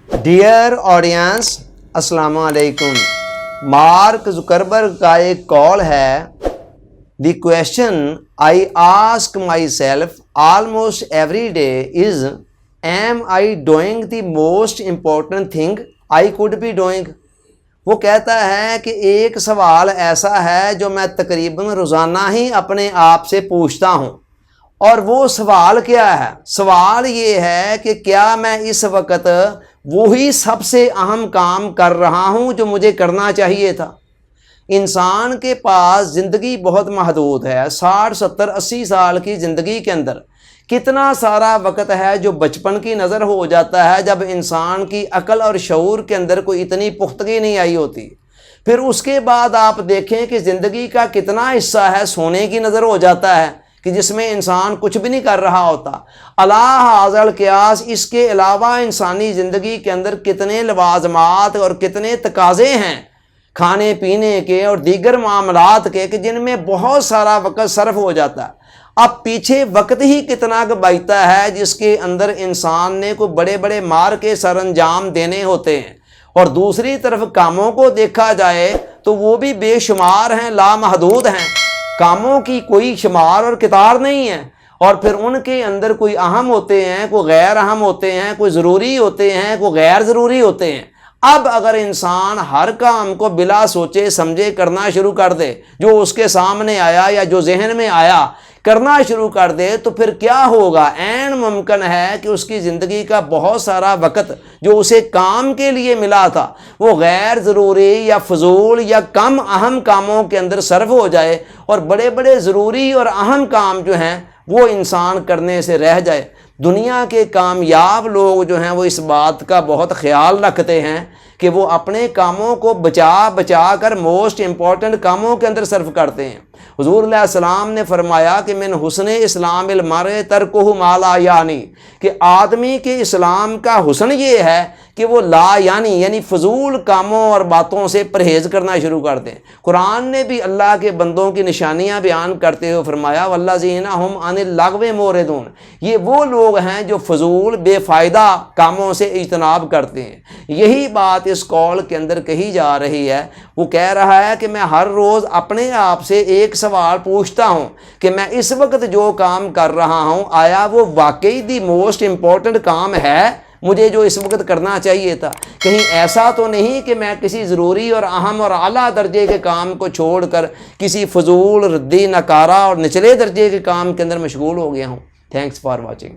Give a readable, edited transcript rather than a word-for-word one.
Dear audience, السلام علیکم۔ Mark Zuckerberg کا ایک کال ہے، the question I ask myself almost every day is am I doing the most important thing I could be doing. وہ کہتا ہے کہ ایک سوال ایسا ہے جو میں تقریباً روزانہ ہی اپنے آپ سے پوچھتا ہوں، اور وہ سوال کیا ہے؟ سوال یہ ہے کہ کیا میں اس وقت وہی سب سے اہم کام کر رہا ہوں جو مجھے کرنا چاہیے تھا؟ انسان کے پاس زندگی بہت محدود ہے۔ 60 70 80 سال کی زندگی کے اندر کتنا سارا وقت ہے جو بچپن کی نظر ہو جاتا ہے، جب انسان کی عقل اور شعور کے اندر کوئی اتنی پختگی نہیں آئی ہوتی۔ پھر اس کے بعد آپ دیکھیں کہ زندگی کا کتنا حصہ ہے سونے کی نظر ہو جاتا ہے کہ جس میں انسان کچھ بھی نہیں کر رہا ہوتا۔ اللہ حاضر قیاس، اس کے علاوہ انسانی زندگی کے اندر کتنے لوازمات اور کتنے تقاضے ہیں کھانے پینے کے اور دیگر معاملات کے کہ جن میں بہت سارا وقت صرف ہو جاتا ہے۔ اب پیچھے وقت ہی کتنا بیتا ہے جس کے اندر انسان نے کوئی بڑے بڑے مار کے سر انجام دینے ہوتے ہیں، اور دوسری طرف کاموں کو دیکھا جائے تو وہ بھی بے شمار ہیں، لامحدود ہیں۔ کاموں کی کوئی شمار اور کتار نہیں ہے، اور پھر ان کے اندر کوئی اہم ہوتے ہیں، کوئی غیر اہم ہوتے ہیں، کوئی ضروری ہوتے ہیں، کوئی غیر ضروری ہوتے ہیں۔ اب اگر انسان ہر کام کو بلا سوچے سمجھے کرنا شروع کر دے، جو اس کے سامنے آیا یا جو ذہن میں آیا کرنا شروع کر دے، تو پھر کیا ہوگا؟ عین ممکن ہے کہ اس کی زندگی کا بہت سارا وقت جو اسے کام کے لیے ملا تھا وہ غیر ضروری یا فضول یا کم اہم کاموں کے اندر صرف ہو جائے، اور بڑے بڑے ضروری اور اہم کام جو ہیں وہ انسان کرنے سے رہ جائے۔ دنیا کے کامیاب لوگ جو ہیں وہ اس بات کا بہت خیال رکھتے ہیں کہ وہ اپنے کاموں کو بچا کر موسٹ امپورٹنٹ کاموں کے اندر صرف کرتے ہیں۔ حضور علیہ السلام نے فرمایا کہ من حسن اسلام المرء ترکہ ما لا یعنی، کہ آدمی کے اسلام کا حسن یہ ہے کہ وہ لا یعنی فضول کاموں اور باتوں سے پرہیز کرنا شروع کر دیں۔ قرآن نے بھی اللہ کے بندوں کی نشانیاں بیان کرتے ہوئے فرمایا والذین ھم عن اللغو معرضون، یہ وہ لوگ ہیں جو فضول بے فائدہ کاموں سے اجتناب کرتے ہیں۔ یہی بات اس کال کے اندر کہی جا رہی ہے۔ وہ کہہ رہا ہے کہ میں ہر روز اپنے آپ سے ایک سوال پوچھتا ہوں کہ میں اس وقت جو کام کر رہا ہوں آیا وہ واقعی دی موسٹ امپورٹنٹ کام ہے مجھے جو اس وقت کرنا چاہیے تھا؟ کہیں ایسا تو نہیں کہ میں کسی ضروری اور اہم اور اعلیٰ درجے کے کام کو چھوڑ کر کسی فضول ردی نکارہ اور نچلے درجے کے کام کے اندر مشغول ہو گیا ہوں؟ Thanks for watching.